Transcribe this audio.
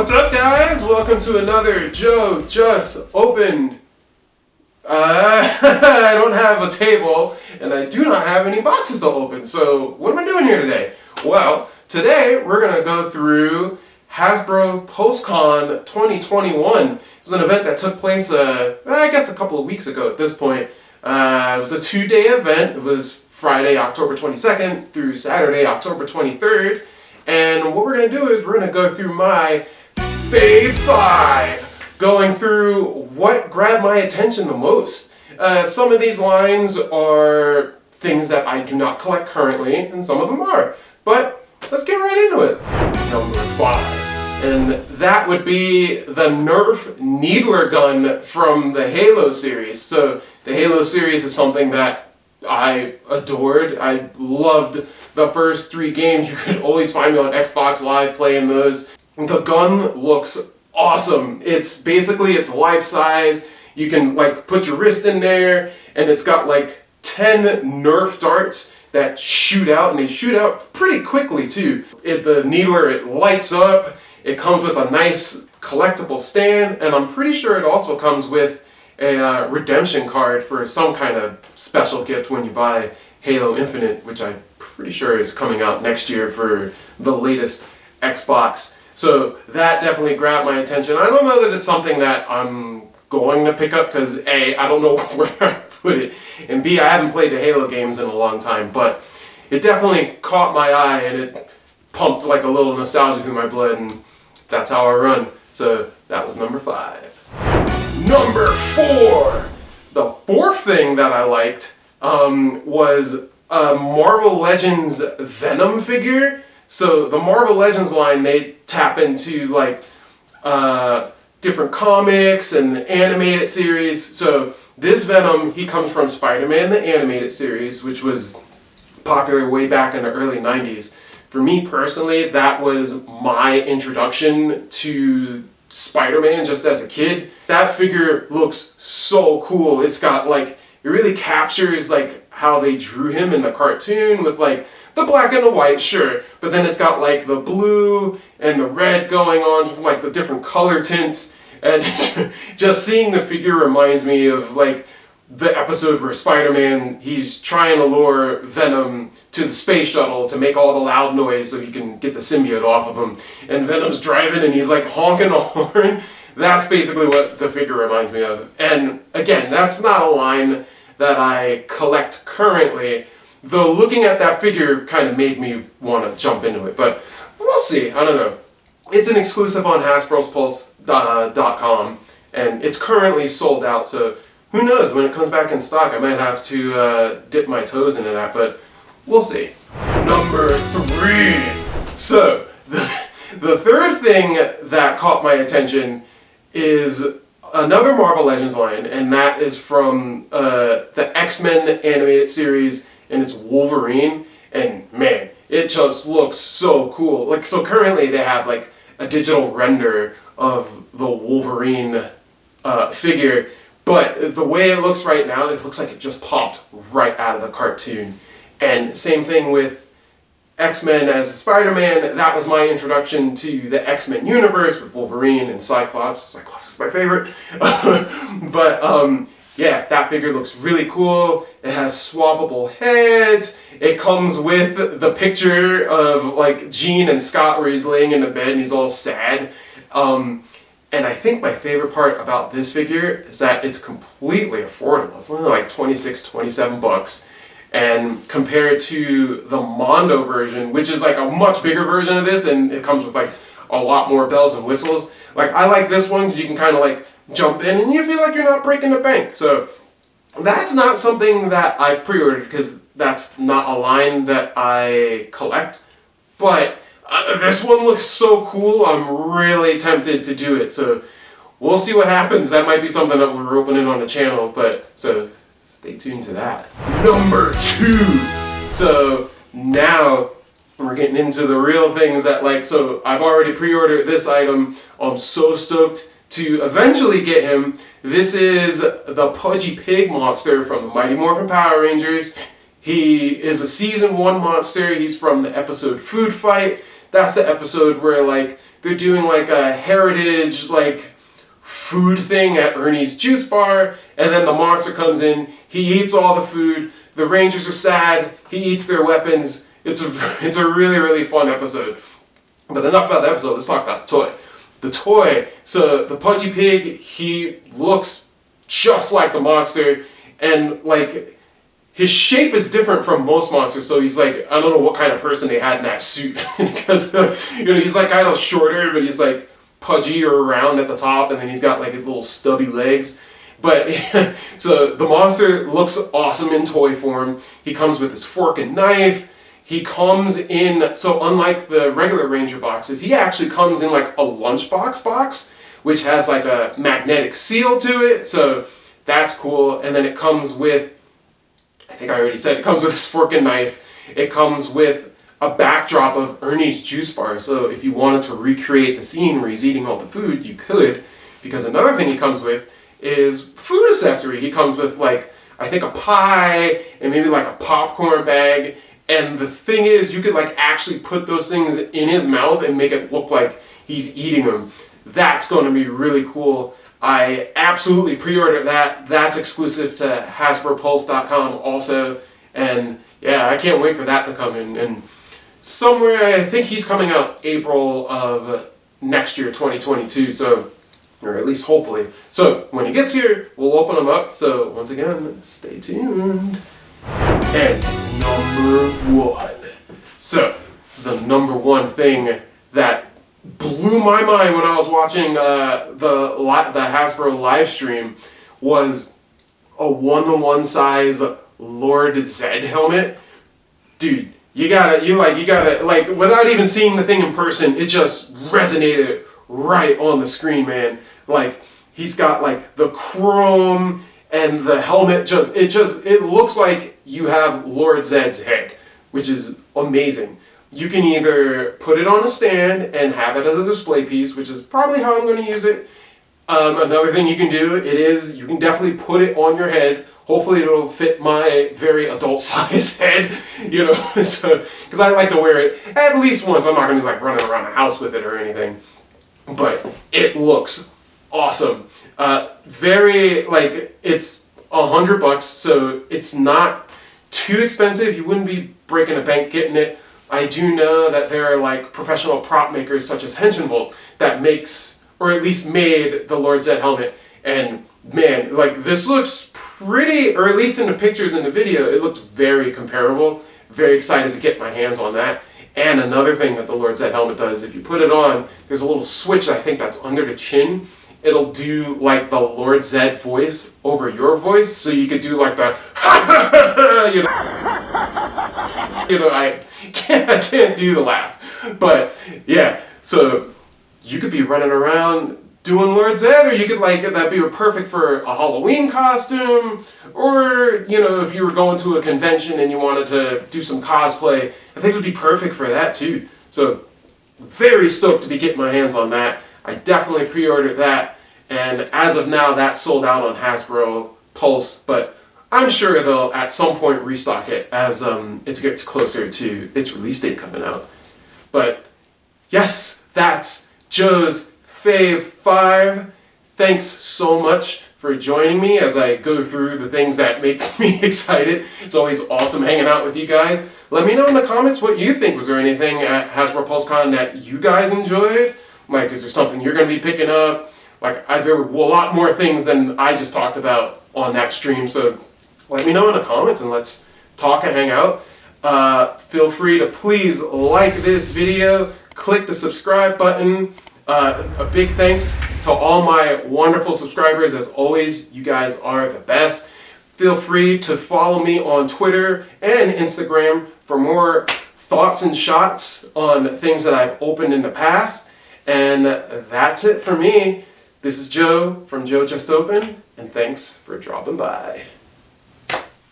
What's up, guys? Welcome to another Joe Just Opened. I don't have a table, and I do not have any boxes to open, so what am I doing here today? Well, today we're going to go through Hasbro PulseCon 2021. It was an event that took place, I guess a couple of weeks ago at this point. It was a 2-day event. It was Friday, October 22nd through Saturday, October 23rd. And what we're going to do is we're going to go through my Fave 5, going through what grabbed my attention the most. Some of these lines are things that I do not collect currently, and some of them are. But let's get right into it. Number 5. And that would be the Nerf Needler gun from the Halo series. So the Halo series is something that I adored. I loved the first 3 games. You could always find me on Xbox Live playing those. The gun looks awesome. It's life size. You can put your wrist in there, and it's got 10 Nerf darts that shoot out, and they shoot out pretty quickly too. The Needler, it lights up. It comes with a nice collectible stand, and I'm pretty sure it also comes with a redemption card for some kind of special gift when you buy Halo Infinite, which I'm pretty sure is coming out next year for the latest Xbox. So that definitely grabbed my attention. I don't know that it's something that I'm going to pick up because A, I don't know where I put it, and B, I haven't played the Halo games in a long time, but it definitely caught my eye and it pumped a little nostalgia through my blood, and that's how I run. So that was number 5. Number 4! The fourth thing that I liked was a Marvel Legends Venom figure. So the Marvel Legends line, they tap into different comics and animated series. So this Venom, he comes from Spider-Man the animated series, which was popular way back in the early 90s. For me personally, that was my introduction to Spider-Man just as a kid. That figure looks so cool. It's got it really captures how they drew him in the cartoon with the black and the white, sure, but then it's got the blue and the red going on from the different color tints, and just seeing the figure reminds me of the episode where Spider-Man, he's trying to lure Venom to the space shuttle to make all the loud noise so he can get the symbiote off of him, and Venom's driving and he's honking a horn. That's basically what the figure reminds me of. And again, that's not a line that I collect currently, though looking at that figure kind of made me want to jump into it. But we'll see. I don't know. It's an exclusive on HasbroPulse.com, and it's currently sold out, so who knows? When it comes back in stock, I might have to dip my toes into that, but we'll see. Number 3. So, the third thing that caught my attention is another Marvel Legends line, and that is from the X-Men animated series, and it's Wolverine, and man, it just looks so cool. So currently they have a digital render of the Wolverine figure, but the way it looks right now, it looks like it just popped right out of the cartoon. And same thing with X-Men as Spider-Man. That was my introduction to the X-Men universe with Wolverine and Cyclops. Cyclops is my favorite. But yeah, that figure looks really cool. It has swappable heads. It comes with the picture of Jean and Scott where he's laying in the bed and he's all sad. And I think my favorite part about this figure is that it's completely affordable. It's only $26-27. And compared to the Mondo version, which is a much bigger version of this, and it comes with a lot more bells and whistles. I like this one because you can kind of jump in and you feel like you're not breaking the bank. So that's not something that I've pre-ordered because that's not a line that I collect. But this one looks so cool, I'm really tempted to do it. So we'll see what happens. That might be something that we're opening on the channel, but so stay tuned to that. Number 2. So now we're getting into the real things that so I've already pre-ordered this item. I'm so stoked to eventually get him. This is the Pudgy pig monster from the Mighty Morphin Power Rangers. He is a season 1 monster. He's from the episode Food Fight. That's the episode where they're doing like a heritage like food thing at Ernie's Juice Bar, and then the monster comes in, he eats all the food, the Rangers are sad, he eats their weapons. It's a really, really fun episode. But enough about the episode, let's talk about the toy. The toy, so the Pudgy Pig, he looks just like the monster, and like his shape is different from most monsters, so he's like, I don't know what kind of person they had in that suit, because he's like kind of shorter, but he's like pudgy or round at the top, and then he's got like his little stubby legs. But so the monster looks awesome in toy form. He comes with his fork and knife. He comes in, so unlike the regular Ranger boxes, he actually comes in like a lunchbox box, which has like a magnetic seal to it, so that's cool. And then it comes with, I think I already said, it comes with his fork and knife. It comes with a backdrop of Ernie's Juice Bar, so if you wanted to recreate the scene where he's eating all the food, you could. Because another thing he comes with is food accessory. He comes with like, I think a pie, and maybe like a popcorn bag. And the thing is, you could like actually put those things in his mouth and make it look like he's eating them. That's going to be really cool. I absolutely pre-ordered that. That's exclusive to HasbroPulse.com also. And yeah, I can't wait for that to come in. And somewhere, I think he's coming out April of next year, 2022. So, or at least hopefully. So when he gets here, we'll open them up. So once again, stay tuned. And number one. So, the number one thing that blew my mind when I was watching the Hasbro live stream was a 1-to-1 size Lord Zedd helmet. Dude, you gotta, without even seeing the thing in person, it just resonated right on the screen, man. Like, he's got like the chrome, and the helmet it looks like you have Lord Zedd's head, which is amazing. You can either put it on a stand and have it as a display piece, which is probably how I'm going to use it. Another thing you can do, you can definitely put it on your head. Hopefully it'll fit my very adult-sized head, because I like to wear it at least once. I'm not going to be like running around the house with it or anything, but it looks awesome. It's $100, so it's not too expensive. You wouldn't be breaking a bank getting it. I do know that there are like professional prop makers such as Henshinvolt that makes, or at least made, the Lord Zedd helmet. And man, like this looks pretty, or at least in the pictures in the video, it looks very comparable. Very excited to get my hands on that. And another thing that the Lord Zedd helmet does, if you put it on, there's a little switch I think that's under the chin. It'll do like the Lord Zedd voice over your voice, so you could do like the I can't do the laugh, but yeah. So you could be running around doing Lord Zedd, or you could that'd be perfect for a Halloween costume, or if you were going to a convention and you wanted to do some cosplay, I think it would be perfect for that too. So very stoked to be getting my hands on that. I definitely pre-ordered that, and as of now, that's sold out on Hasbro Pulse, but I'm sure they'll at some point restock it as it gets closer to its release date coming out. But yes, that's Joe's Fave 5. Thanks so much for joining me as I go through the things that make me excited. It's always awesome hanging out with you guys. Let me know in the comments what you think. Was there anything at Hasbro PulseCon that you guys enjoyed? Like, is there something you're going to be picking up? Like, there were a lot more things than I just talked about on that stream, so let me know in the comments and let's talk and hang out. Feel free to please like this video, click the subscribe button. A big thanks to all my wonderful subscribers. As always, you guys are the best. Feel free to follow me on Twitter and Instagram for more thoughts and shots on things that I've opened in the past. And that's it for me. This is Joe from Joe Just Opened, and thanks for dropping by.